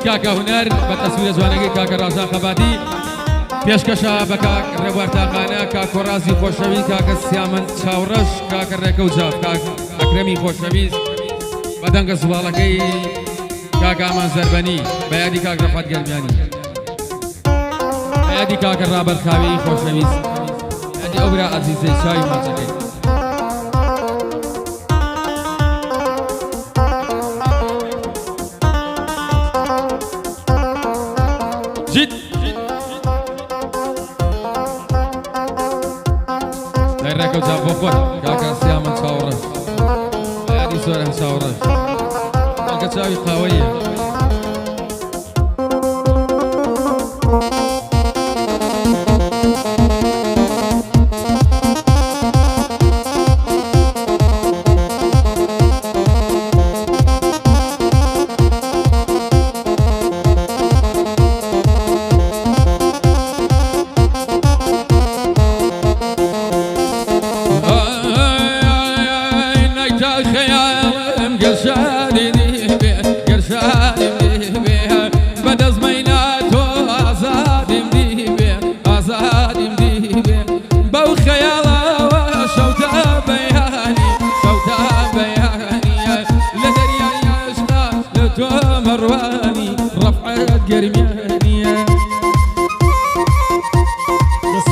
كاكا هنر بتصوير زوانگی كاكا رازا خباتي پیشکشا بکاک ربوارتاقانه کاک رازی خوشوی کاک سیامن چاورش کاک ریکو جاف کاک اکرمی خوشویز بدنگ زوالکی کاک آمان زربانی بیادی کاک رفت گرمیانی بیادی کاک رابر خاوی خوشویز بیادی اوبرا عزیزی شای مازکی جد Reko jawab buat kakak siaman saurah, saya di suara saurah, kakak cawi kawai.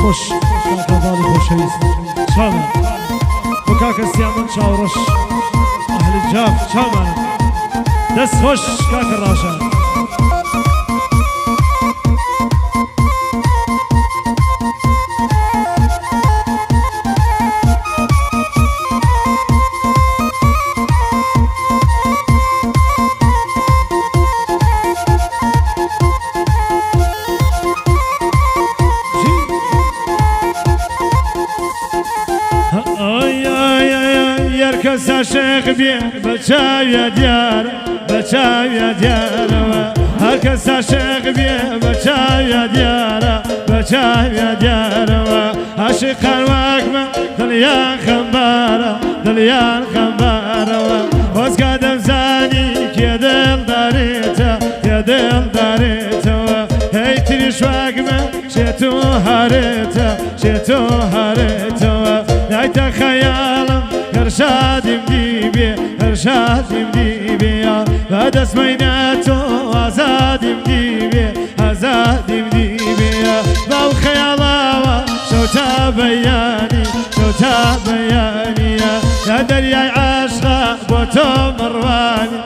خوش كاكا خوشويس شامل وكاكا سيامن شاورش أهل الجاف شامل دس خوش كاكا راشا كسا شيخ بيه بچاويا ديار بچاويا ديار هر كسا شيخ بيه بچاويا ديار بچاويا ديار عاشق الوقمة دليان خمبارة دليان خمبارة وز قدم زاني كي دل داريتا يا دل داريتا هي تريش وقمة شيتو هاريتا شيتو هاريتا نايتا خيالم ارشادم دیبی ارشادم دیبی بعد از میناتو آزادم دیبی آزادم دیبی با خیالا شوتا بیانی یا دریای عشق با تو مروانی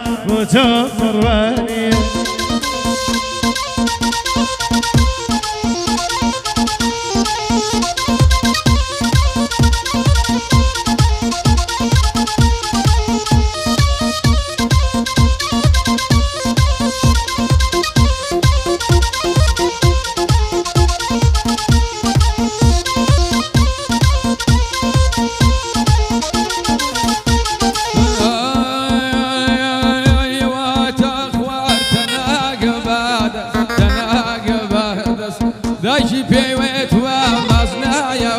دايشي بيوت ومازنايا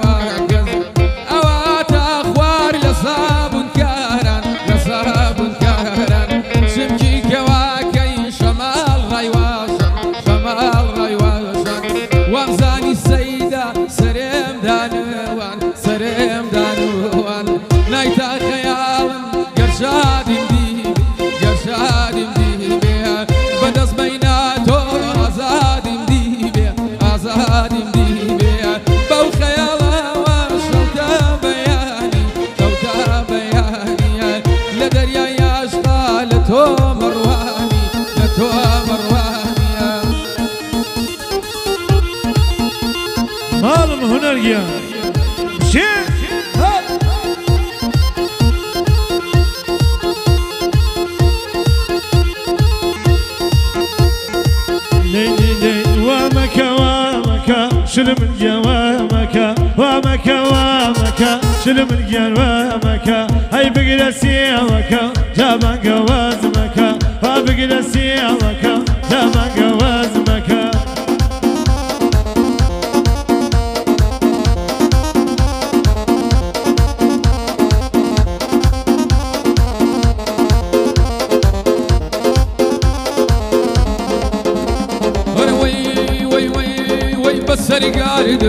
وهكذا اوات اخوار لصاب كهران سمكي كواكي شمال غيواشا وامزاني السيدة سريم دانوان نايتا خيال قرشاد مديبي بدز بيناتو آزادم دیبی باو خیالا و شوتا بیانی لدریای عشقا لتو مروانی مالم هنرگیان شيخ شلم الجوامك وامك شلم الجوامك هاي بقي سيامك جابا جوازمك وبقي سيامك جابا جوازمك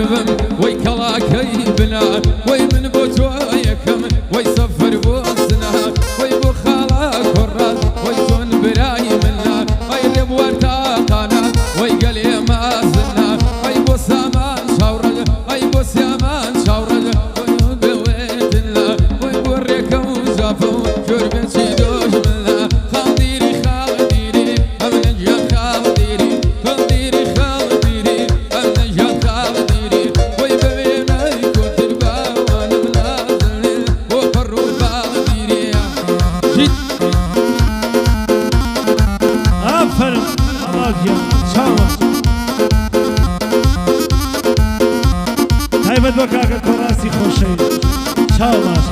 دبم وي كلاكي بنا وي من بوتويكم وي سفر بوسنا وي بو خالا كراس وي تون براي منا اي رب ورتاقانا وي قلي ما زلنا اي بو سامان شاورج اي بو سامان شاورج وي بويتنا وي بو ريكا وزافو شربتي دوش منا خالديري خالديري امن جان خالديري خالديري خالديري امن جان خالديري وي بوينا كنت باوانا منازلين وفروا خالديري جيت آفرین آدیا شاوش تایبەت بۆ کاکە کۆڕاسی خۆشەوی چاو باش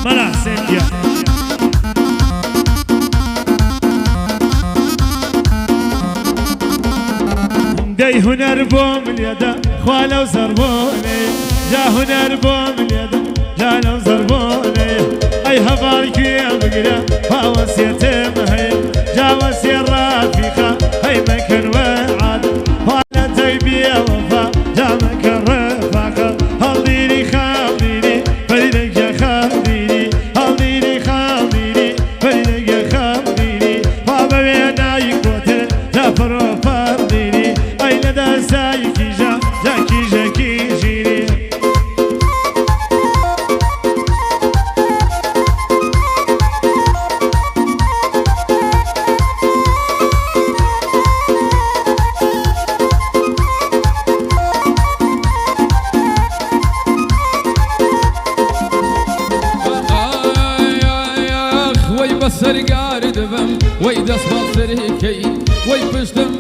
مەلا حسێنگیە دەی هونەر بۆم لێدە خوا لەو زەربۆنێ جا هونەر بۆم لێدە جا لەو زەربۆنێ ئەی هەڤار گوێ بگرە باوەسێتم هەیە جا وەسێ ڕافیقە هەی مەکەن وەعاد خوا لە تەی بێوەفا جا مەکە ڕێفاقە هەڵدیری خاڵدیری فەریدەگە خاڵدیری هەڵدیری خاڵدیری فەریدەگە خاڵدیری خوا بە وێنایی کۆتر جا فڕۆ فەڕدیری ئەی لە دەسایەکی ژە جا کیژەکی ژیری بسرقار دبم وي دس بصريكي وي بشتم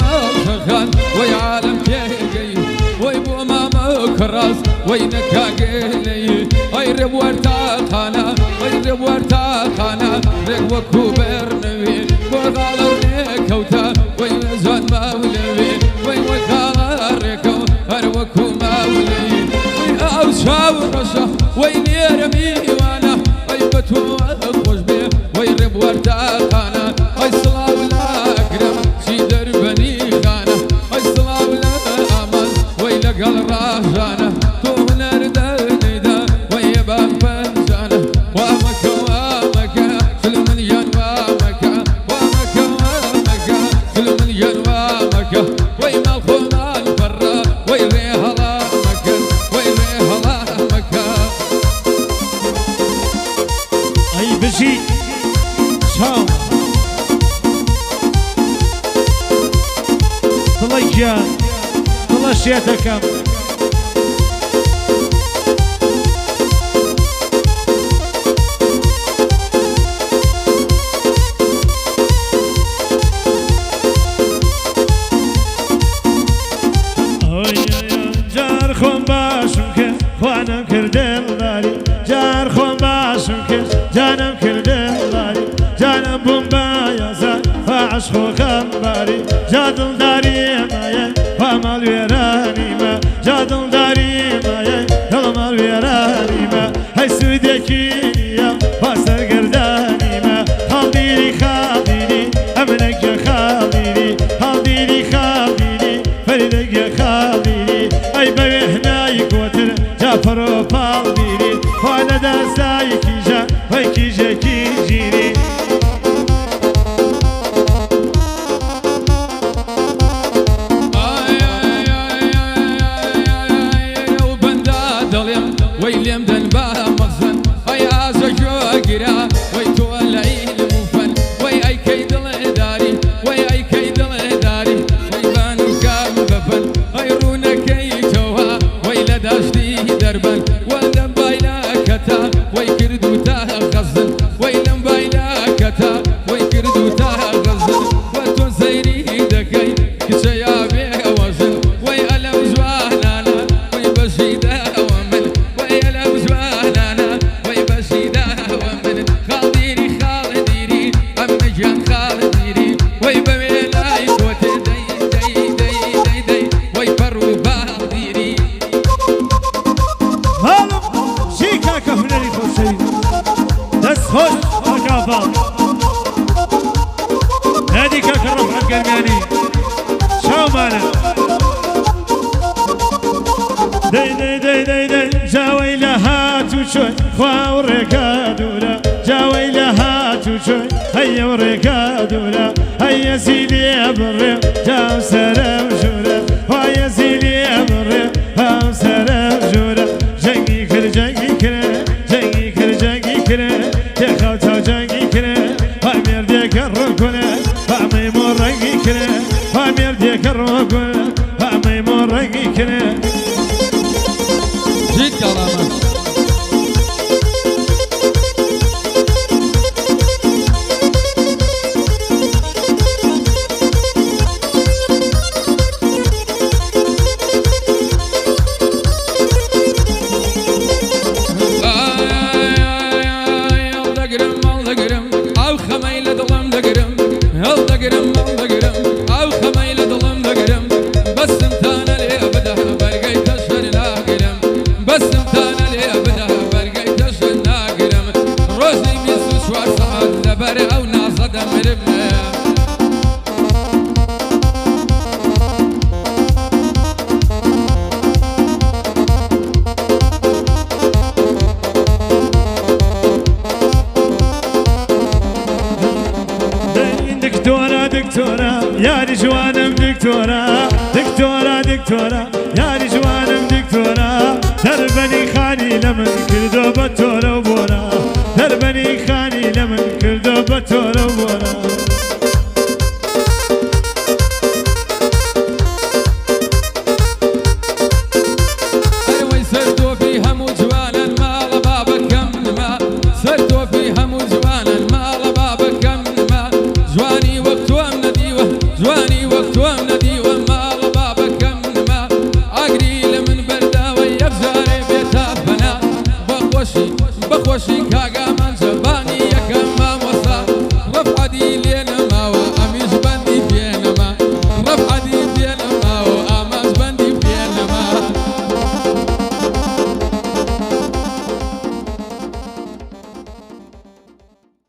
شغال وي عالم كيكي وي بو ماما كراس وي نكاقيني اي رب ورتاقانا وي رب ورتاقانا رق وكوبر نبي وغالا ريكوتا وي زان مولوي وي وغالا ريكو هر وكو مولوي وي او شاو رشا وي نيرمي وانا وي بتو خوش بيه وي رب ورداقانا اي صلاة ولا اكرم شي دربني خانا اي صلاة ولا امان وي لقل راجانا تو نردني دا وي باب فنجانا وامك وامك سلمنيان وامك وامك وامك سلمنيان وامك وي مالخونا الفرا وي ريها لامك وي ريها لامك ئەی بژی چاو دڵی گیان دڵە شێتەکەم جار خۆم باشم کرد خوانم کرد دڵداری جار خۆم باشم کرد جانم کرد دڵداری جانم بووم بە یاسا عشق و خەمباری جا دڵداری مایە وا ماڵ وێرانیمە جا دڵداری مایە دڵ ماڵ وێرانیمە هەی سوودێکی نییە وا سەرگەردانیمە هەڵدیری خاڵدیری ئەمنەگە خاڵدیری هەڵدیری خاڵدیری فەریدەگە خاڵدیری ئەی بە وێهنایی کۆتر جا پەرۆ پاڵدیری خوا لە دەستایەکی ژە وەی کیژێکی ژیری وي ليم دن با مخزن اي ازجو قرا وي تولعي المفن وي اي كيد الاداري وي اي كيد الاداري وي بانو كام بفن اي رونا كيتوها وي لداشتي دربن ولم بايلا كتا وي كردو تا غزن وي لم بايلا كتا وي كردو تا غزن وتون سيري دكاي كشيا بي وزن وي الا وزوانانا وي بشيدا ومن وي الا وزوانانا وي بشيدا ومن خالديري خالديري ام جان خالديري وي بويلاي كوتي دي دي دي دي دي وي فرو بالديري هالم شيكا كهنري خوشي دس خوش وكافا هادي كاكا رفع القرماني شاو مانا دي دي دي دي دي جاوي لها توشوي خوا وريكا دولا جاوي لها توشوي هيا وريكا دولا هيا سيدي بري جاو سلام جولا ويا سيدي بري هاو سلام جولا جنگي كر جنگي كر جنگي كر جنگي كر تخاو تاو جنگي كر وامير ديك الركولا وامي مرقي كر وامير ديك الركولا وامي مرقي كر جيت كرامة او خميلة ظلم دقرم هل دقرم او خميلة ظلم دقرم بس امتانا لي ابدا برقيت اشهر ناقرم بس امتانا لي ابدا برقيت اشهر ناقرم روزي بيسو شوار صعد لبر او ناصد مربنا دكتورة يا رجوانم دكتورة دكتورة دكتورة يا رجوانم دكتورة دربني خاني لمن كل دوبة تورا وبورا دربني خاني لمن كل دوبة تورا وبورا أيوة سرتوا فيها مجوانا المال بابك كم ما سرتوا فيها مجوانا المال بابك كم ما جواني جواني وقت وامنا ديوة مال بابك كم ما عقري لمن بردا ويبزاري بيتا فنا بخوشي كاقا من زبا